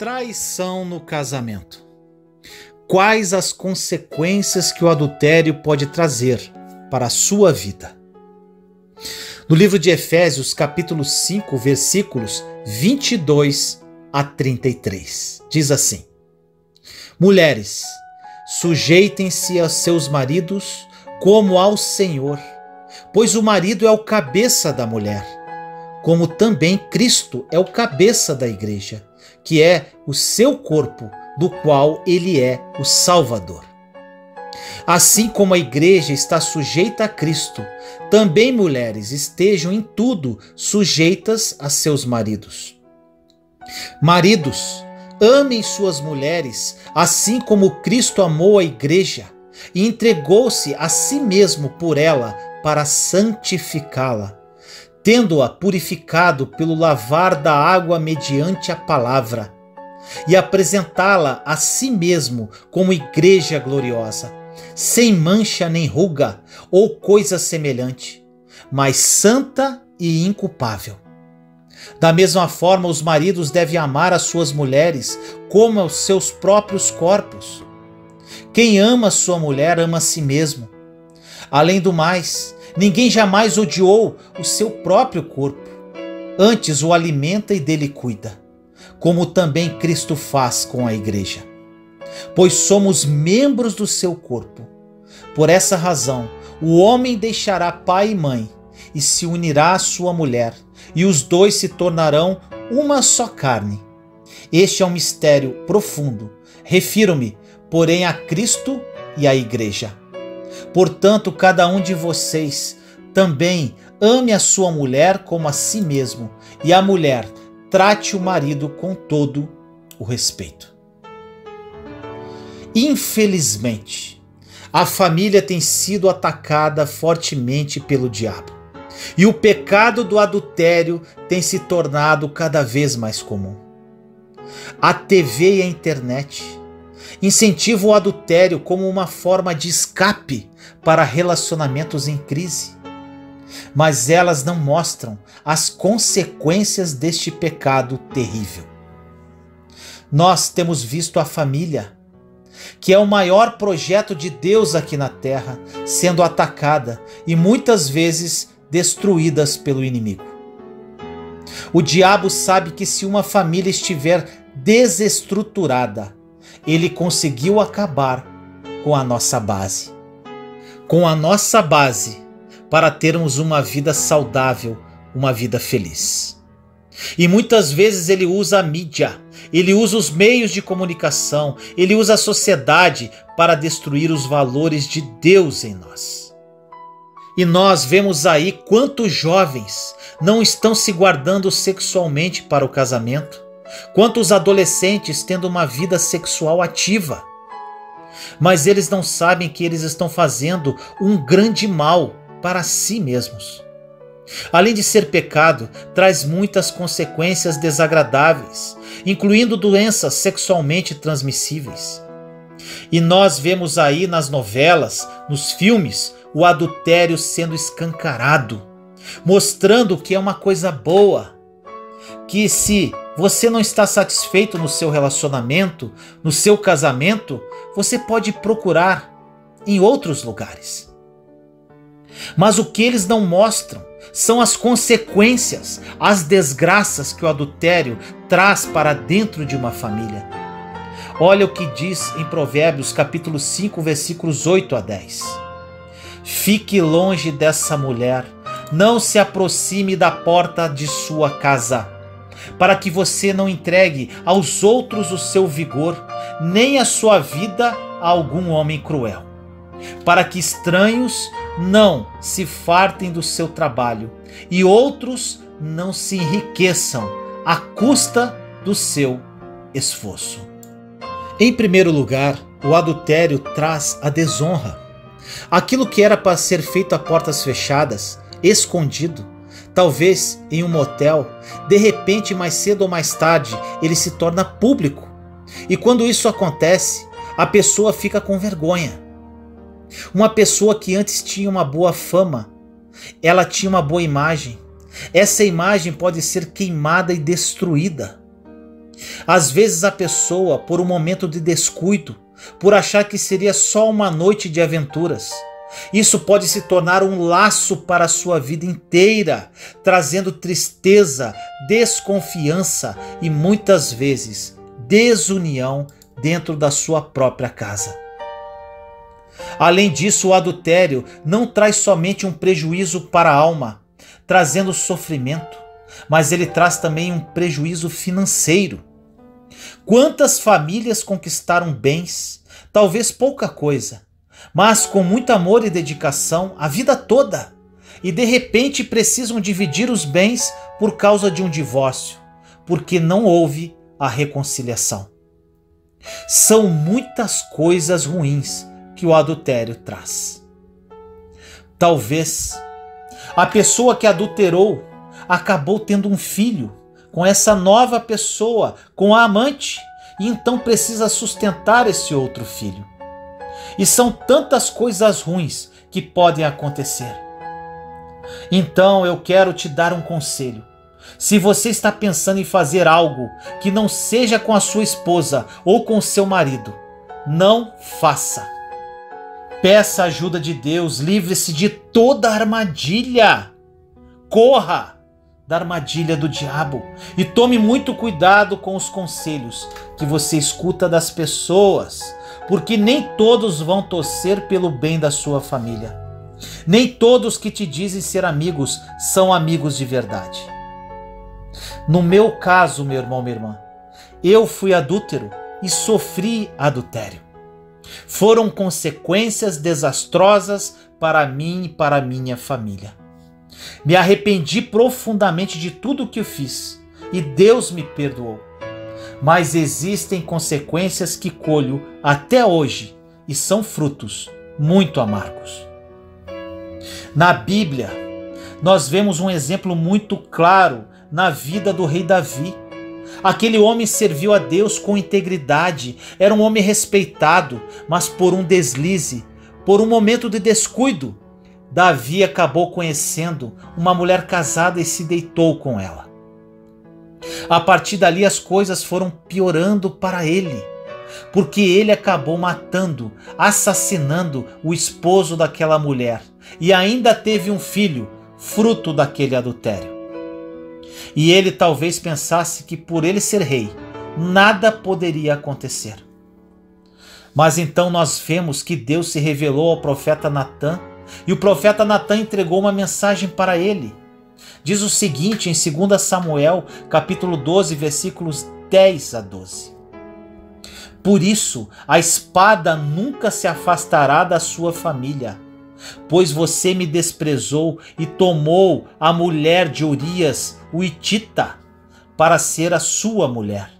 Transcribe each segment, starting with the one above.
Traição no casamento. Quais as consequências que o adultério pode trazer para a sua vida? No livro de Efésios, capítulo 5, versículos 22 a 33, diz assim: Mulheres, sujeitem-se a seus maridos como ao Senhor, pois o marido é o cabeça da mulher, como também Cristo é o cabeça da igreja, que é o seu corpo, do qual ele é o Salvador. Assim como a igreja está sujeita a Cristo, também mulheres estejam em tudo sujeitas a seus maridos. Maridos, amem suas mulheres, assim como Cristo amou a igreja e entregou-se a si mesmo por ela para santificá-la, tendo-a purificado pelo lavar da água mediante a palavra, e apresentá-la a si mesmo como igreja gloriosa, sem mancha nem ruga ou coisa semelhante, mas santa e inculpável. Da mesma forma, os maridos devem amar as suas mulheres como aos seus próprios corpos. Quem ama sua mulher ama a si mesmo. Além do mais, ninguém jamais odiou o seu próprio corpo. Antes o alimenta e dele cuida, como também Cristo faz com a igreja. Pois somos membros do seu corpo. Por essa razão, o homem deixará pai e mãe e se unirá à sua mulher, e os dois se tornarão uma só carne. Este é um mistério profundo. Refiro-me, porém, a Cristo e à igreja. Portanto, cada um de vocês também ame a sua mulher como a si mesmo, e a mulher trate o marido com todo o respeito. Infelizmente, a família tem sido atacada fortemente pelo diabo, e o pecado do adultério tem se tornado cada vez mais comum. A TV e a internet incentivam o adultério como uma forma de escape para relacionamentos em crise, mas elas não mostram as consequências deste pecado terrível. Nós temos visto a família, que é o maior projeto de Deus aqui na terra, sendo atacada e muitas vezes destruídas pelo inimigo. O diabo sabe que se uma família estiver desestruturada, ele conseguiu acabar com a nossa base. Com a nossa base para termos uma vida saudável, uma vida feliz. E muitas vezes ele usa a mídia, ele usa os meios de comunicação, ele usa a sociedade para destruir os valores de Deus em nós. E nós vemos aí quantos jovens não estão se guardando sexualmente para o casamento, quantos adolescentes tendo uma vida sexual ativa. Mas eles não sabem que eles estão fazendo um grande mal para si mesmos. Além de ser pecado, traz muitas consequências desagradáveis, incluindo doenças sexualmente transmissíveis. E nós vemos aí nas novelas, nos filmes, o adultério sendo escancarado, mostrando que é uma coisa boa, que se você não está satisfeito no seu relacionamento, no seu casamento, você pode procurar em outros lugares. Mas o que eles não mostram são as consequências, as desgraças que o adultério traz para dentro de uma família. Olha o que diz em Provérbios capítulo 5, versículos 8 a 10. Fique longe dessa mulher, não se aproxime da porta de sua casa, para que você não entregue aos outros o seu vigor, nem a sua vida a algum homem cruel, para que estranhos não se fartem do seu trabalho e outros não se enriqueçam à custa do seu esforço. Em primeiro lugar, o adultério traz a desonra. Aquilo que era para ser feito a portas fechadas, escondido, talvez em um motel, de repente, mais cedo ou mais tarde, ele se torna público. E quando isso acontece, a pessoa fica com vergonha. Uma pessoa que antes tinha uma boa fama, ela tinha uma boa imagem. Essa imagem pode ser queimada e destruída. Às vezes a pessoa, por um momento de descuido, por achar que seria só uma noite de aventuras, isso pode se tornar um laço para a sua vida inteira, trazendo tristeza, desconfiança e muitas vezes desunião dentro da sua própria casa. Além disso, o adultério não traz somente um prejuízo para a alma, trazendo sofrimento, mas ele traz também um prejuízo financeiro. Quantas famílias conquistaram bens, talvez pouca coisa, mas com muito amor e dedicação a vida toda, e de repente precisam dividir os bens por causa de um divórcio, porque não houve a reconciliação. São muitas coisas ruins que o adultério traz. Talvez a pessoa que adulterou acabou tendo um filho com essa nova pessoa, com a amante, e então precisa sustentar esse outro filho. E são tantas coisas ruins que podem acontecer. Então eu quero te dar um conselho. Se você está pensando em fazer algo que não seja com a sua esposa ou com seu marido, não faça. Peça a ajuda de Deus, livre-se de toda armadilha. Corra da armadilha do diabo e tome muito cuidado com os conselhos que você escuta das pessoas, porque nem todos vão torcer pelo bem da sua família. Nem todos que te dizem ser amigos são amigos de verdade. No meu caso, meu irmão, minha irmã, eu fui adúltero e sofri adultério. Foram consequências desastrosas para mim e para minha família. Me arrependi profundamente de tudo o que eu fiz e Deus me perdoou. Mas existem consequências que colho até hoje e são frutos muito amargos. Na Bíblia, nós vemos um exemplo muito claro na vida do rei Davi. Aquele homem serviu a Deus com integridade, era um homem respeitado, mas por um deslize, por um momento de descuido, Davi acabou conhecendo uma mulher casada e se deitou com ela. A partir dali as coisas foram piorando para ele, porque ele acabou matando, assassinando o esposo daquela mulher e ainda teve um filho, fruto daquele adultério. E ele talvez pensasse que por ele ser rei, nada poderia acontecer. Mas então nós vemos que Deus se revelou ao profeta Natã, e o profeta Natã entregou uma mensagem para ele. Diz o seguinte em 2 Samuel, capítulo 12, versículos 10 a 12. Por isso, a espada nunca se afastará da sua família, pois você me desprezou e tomou a mulher de Urias, o hitita, para ser a sua mulher.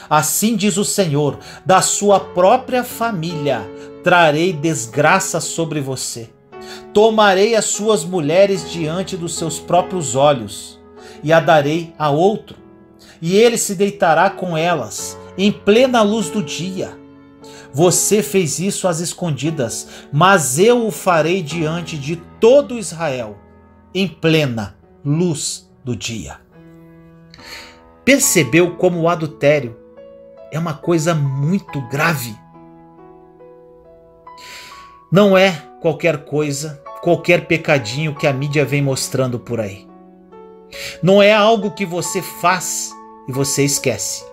Assim diz o Senhor, da sua própria família trarei desgraça sobre você. Tomarei as suas mulheres diante dos seus próprios olhos e a darei a outro, e ele se deitará com elas em plena luz do dia. Você fez isso às escondidas, mas eu o farei diante de todo Israel, em plena luz do dia. Percebeu como o adultério é uma coisa muito grave? Não é qualquer coisa, qualquer pecadinho que a mídia vem mostrando por aí. Não é algo que você faz e você esquece.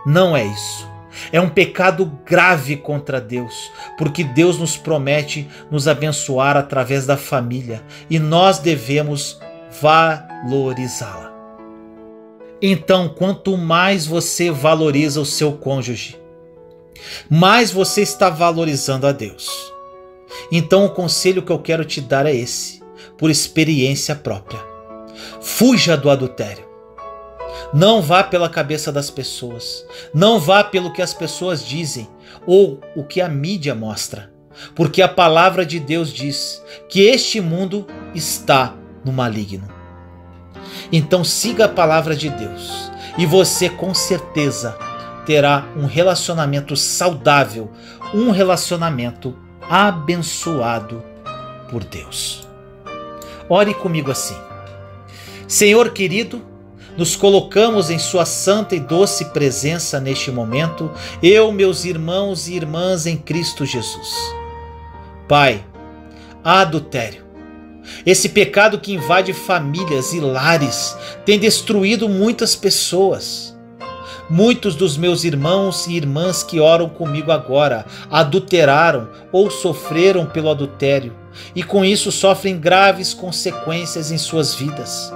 Não é isso. É um pecado grave contra Deus, porque Deus nos promete nos abençoar através da família e nós devemos valorizá-la. Então, quanto mais você valoriza o seu cônjuge, mais você está valorizando a Deus. Então, o conselho que eu quero te dar é esse, por experiência própria. Fuja do adultério. Não vá pela cabeça das pessoas. Não vá pelo que as pessoas dizem ou o que a mídia mostra. Porque a palavra de Deus diz que este mundo está no maligno. Então siga a palavra de Deus e você com certeza terá um relacionamento saudável, um relacionamento abençoado por Deus. Ore comigo assim. Senhor querido, nos colocamos em sua santa e doce presença neste momento, eu, meus irmãos e irmãs em Cristo Jesus. Pai, adultério, esse pecado que invade famílias e lares, tem destruído muitas pessoas. Muitos dos meus irmãos e irmãs que oram comigo agora adulteraram ou sofreram pelo adultério e com isso sofrem graves consequências em suas vidas.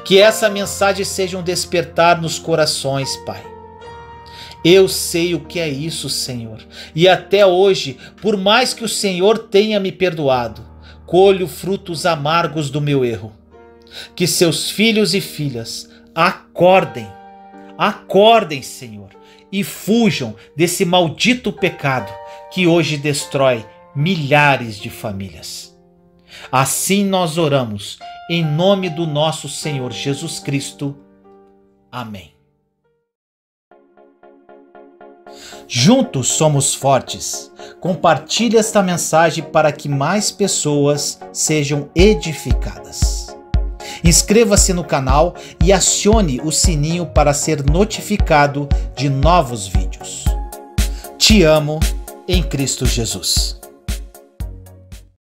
Que essa mensagem seja um despertar nos corações, Pai. Eu sei o que é isso, Senhor, e até hoje, por mais que o Senhor tenha me perdoado, colho frutos amargos do meu erro. Que seus filhos e filhas acordem, Senhor, e fujam desse maldito pecado que hoje destrói milhares de famílias. Assim nós oramos, em nome do nosso Senhor Jesus Cristo. Amém. Juntos somos fortes. Compartilhe esta mensagem para que mais pessoas sejam edificadas. Inscreva-se no canal e acione o sininho para ser notificado de novos vídeos. Te amo em Cristo Jesus.